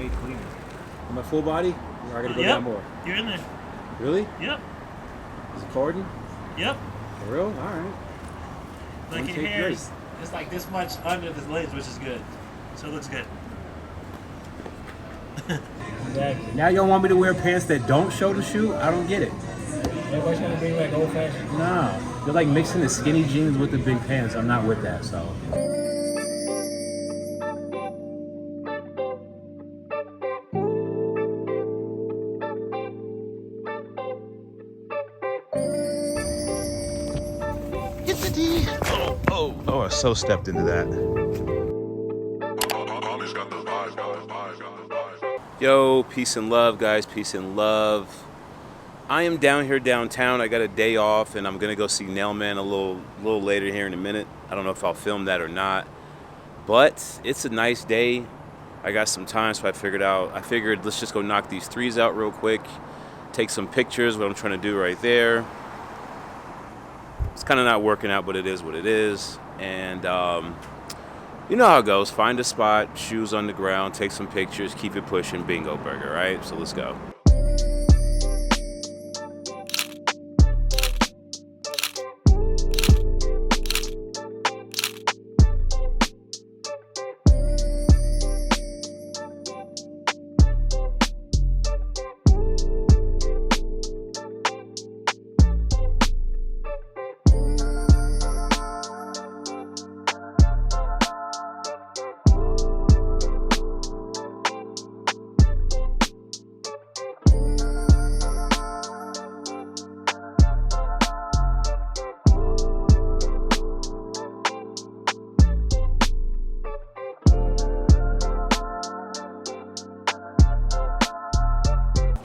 hate cleaning. Am I full body? Or I gotta go down more? You're in there. Really? Yep. Is it cordon? Yep. For real? Alright. Like your hair is like this much under the legs, which is good. So it looks good. Exactly. Now y'all want me to wear pants that don't show the shoe? I don't get it. Everybody's trying to be like old fashioned. No. They're like mixing the skinny jeans with the big pants. I'm not with that, so. Oh, I so stepped into that. Yo, peace and love, guys. Peace and love. I am down here downtown. I got a day off, and I'm gonna go see Nailman a little later here in a minute. I don't know if I'll film that or not, but it's a nice day. I got some time, so I figured let's just go knock these threes out real quick, take some pictures. What I'm trying to do right there. It's kind of not working out, but it is what it is. And you know how it goes. Find a spot, shoes on the ground, take some pictures, keep it pushing, bingo burger, right? So let's go.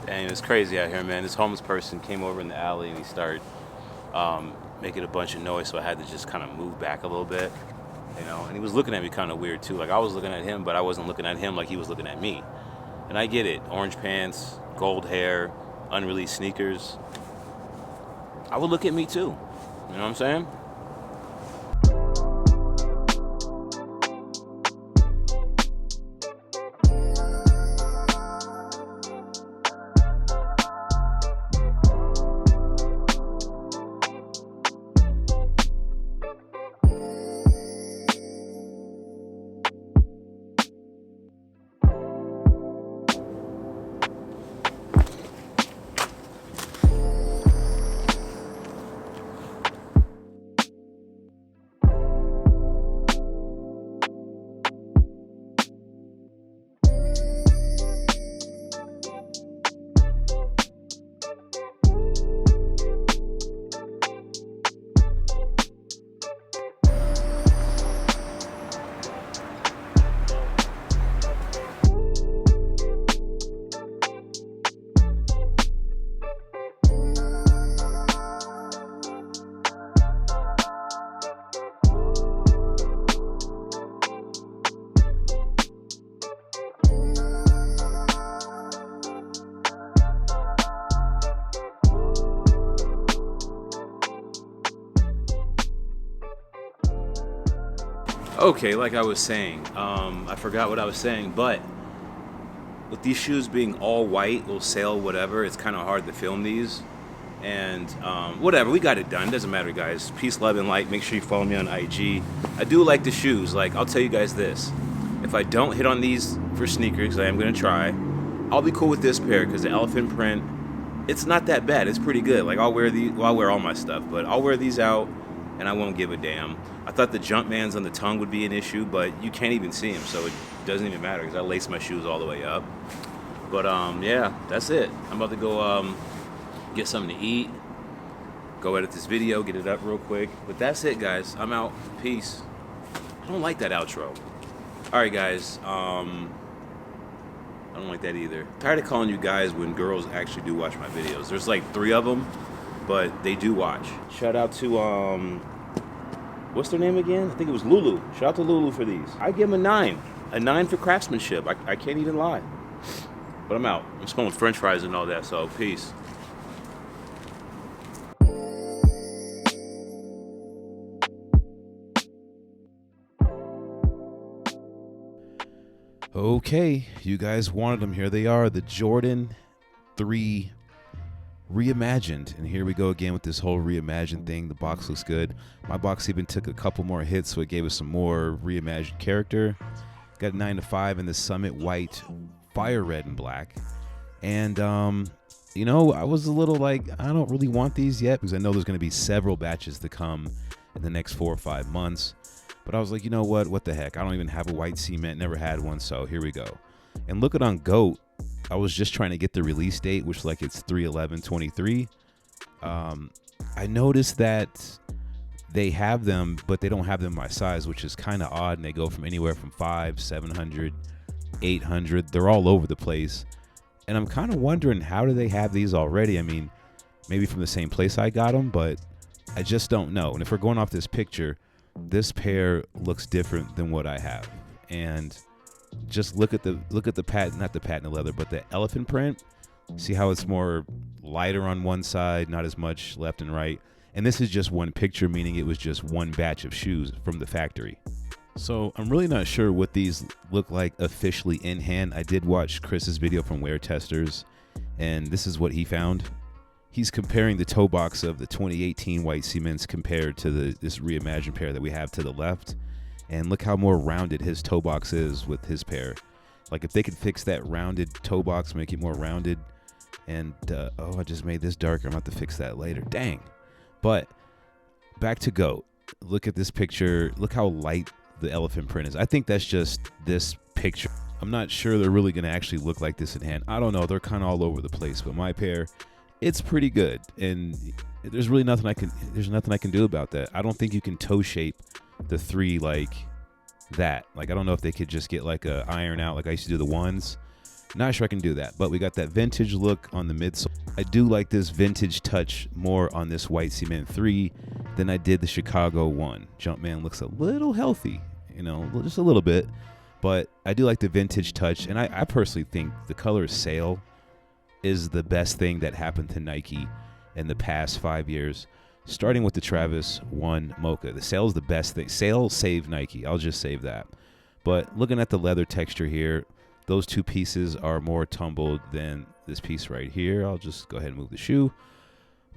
Dang, it's crazy out here, man. This homeless person came over in the alley and he started making a bunch of noise, so I had to just kind of move back a little bit, you know. And he was looking at me kind of weird too. Like I was looking at him, but I wasn't looking at him like he was looking at me. And I get it. Orange pants, gold hair, unreleased sneakers. I would look at me too. You know what I'm saying? Okay, like I was saying, I forgot what I was saying, but with these shoes being all white, will sail, whatever, it's kind of hard to film these. And whatever, we got it done. Doesn't matter, guys. Peace, love, and light. Make sure you follow me on IG. I do like the shoes. Like, I'll tell you guys this. If I don't hit on these for sneakers, I am going to try, I'll be cool with this pair because the elephant print, it's not that bad. It's pretty good. Like, I'll wear all my stuff, but I'll wear these out and I won't give a damn. I thought the Jumpmans on the tongue would be an issue, but you can't even see them, so it doesn't even matter because I lace my shoes all the way up. But yeah, that's it. I'm about to go get something to eat, go edit this video, get it up real quick. But that's it, guys. I'm out. Peace. I don't like that outro. All right, guys. I don't like that either. Tired of calling you guys when girls actually do watch my videos. There's like 3 of them, but they do watch. Shout out to what's their name again? I think it was Lulu. Shout out to Lulu for these. I give them a 9. A 9 for craftsmanship. I can't even lie. But I'm out. I'm smelling french fries and all that, so peace. Okay, you guys wanted them. Here they are, the Jordan 3 Reimagined. And here we go again with this whole Reimagined thing. The box looks good. My box even took a couple more hits, so it gave us some more Reimagined character. Got 9 to 5 in the Summit White, Fire Red, and Black. And, you know, I was a little like, I don't really want these yet because I know there's going to be several batches to come in the next 4 or 5 months. But I was like, you know what the heck? I don't even have a white cement, never had one, so here we go. And look at on GOAT, I was just trying to get the release date, which like it's 3/11/23. I noticed that they have them, but they don't have them my size, which is kind of odd. And they go from anywhere from 500, 700, 800. They're all over the place. And I'm kind of wondering, how do they have these already? I mean, maybe from the same place I got them, but I just don't know. And if we're going off this picture, this pair looks different than what I have. And just look at the patent, not the patent leather, but the elephant print. See how it's more lighter on one side, not as much left and right. And this is just one picture, meaning it was just one batch of shoes from the factory. So I'm really not sure what these look like officially in hand. I did watch Chris's video from Wear Testers, and this is what he found. He's comparing the toe box of the 2018 white cements compared to this Reimagined pair that we have to the left. And look how more rounded his toe box is with his pair. Like if they could fix that rounded toe box, make it more rounded. And, oh, I just made this darker. I'm going to have to fix that later. Dang. But back to GOAT. Look at this picture. Look how light the elephant print is. I think that's just this picture. I'm not sure they're really going to actually look like this in hand. I don't know. They're kind of all over the place. But my pair, it's pretty good. And there's really nothing I can do about that. I don't think you can toe shape the 3 like that. Like, I don't know if they could just get like a iron out like I used to do the ones. Not sure I can do that, but we got that vintage look on the midsole. I do like this vintage touch more on this white cement 3 than I did the Chicago 1. Jumpman looks a little healthy, you know, just a little bit, but I do like the vintage touch. And I personally think the color Sail is the best thing that happened to Nike in the past 5 years. Starting with the Travis 1 Mocha. The Sail is the best thing. Sail saved Nike. I'll just save that. But looking at the leather texture here, those 2 pieces are more tumbled than this piece right here. I'll just go ahead and move the shoe.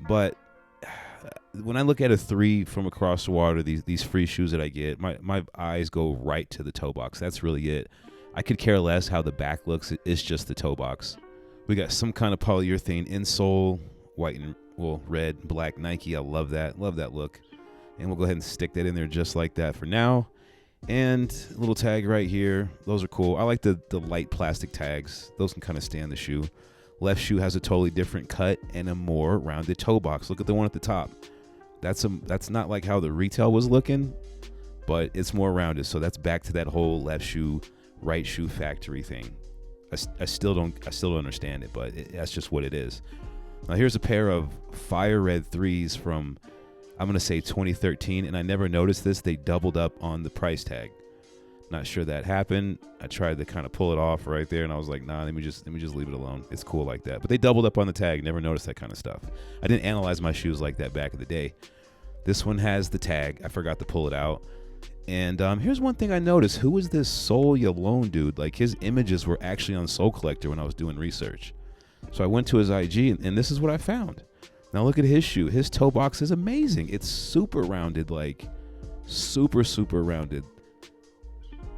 But when I look at a 3 from across the water, these free shoes that I get, my eyes go right to the toe box. That's really it. I could care less how the back looks. It's just the toe box. We got some kind of polyurethane insole, white and red, black Nike. I love that. Love that look. And we'll go ahead and stick that in there just like that for now. And a little tag right here. Those are cool. I like the light plastic tags. Those can kind of stay on the shoe. Left shoe has a totally different cut and a more rounded toe box. Look at the one at the top. That's not like how the retail was looking, but it's more rounded. So that's back to that whole left shoe, right shoe factory thing. I still don't understand it, but that's just what it is. Now here's a pair of fire red 3s from, I'm gonna say 2013, and I never noticed this. They doubled up on the price tag. Not sure that happened. I tried to kind of pull it off right there, and I was like, nah, let me just leave it alone. It's cool like that. But they doubled up on the tag. Never noticed that kind of stuff. I didn't analyze my shoes like that back in the day. This one has the tag. I forgot to pull it out. And here's one thing I noticed. Who is this Soul Yalone dude? Like, his images were actually on Soul Collector when I was doing research. So I went to his IG, and this is what I found. Now look at his shoe. His toe box is amazing. It's super rounded, like super, super rounded.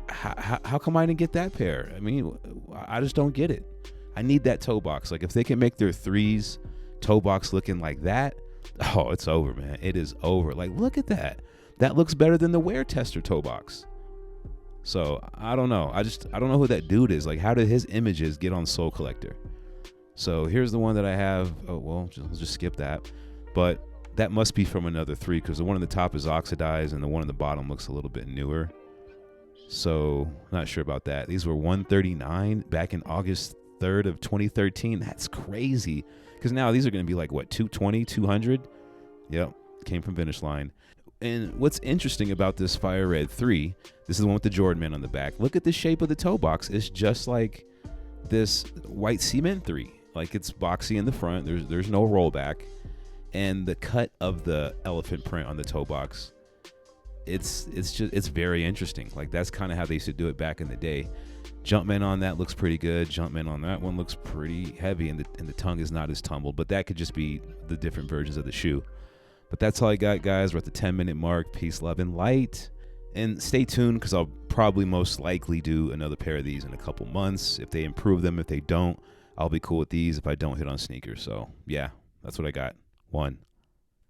How come I didn't get that pair? I mean, I just don't get it. I need that toe box. Like, if they can make their 3s toe box looking like that, oh, it's over, man. It is over. Like, look at that. That looks better than the Wear Tester toe box. So I don't know. I don't know who that dude is. Like, how did his images get on Soul Collector? So here's the one that I have. Oh, well, we'll just skip that. But that must be from another 3, because the one on the top is oxidized and the one on the bottom looks a little bit newer. So not sure about that. These were $139 back in August 3rd of 2013. That's crazy. Because now these are going to be like, what, $220, $200? Yep, came from Finish Line. And what's interesting about this Fire Red 3, this is the one with the Jordan Man on the back. Look at the shape of the toe box. It's just like this white cement 3. Like, it's boxy in the front. There's no rollback. And the cut of the elephant print on the toe box, it's very interesting. Like, that's kind of how they used to do it back in the day. Jumpman on that looks pretty good. Jumpman on that one looks pretty heavy, and the tongue is not as tumbled. But that could just be the different versions of the shoe. But that's all I got, guys. We're at the 10-minute mark. Peace, love, and light. And stay tuned, because I'll probably most likely do another pair of these in a couple months. If they improve them, if they don't, I'll be cool with these if I don't hit on sneakers. So, yeah, that's what I got. 1.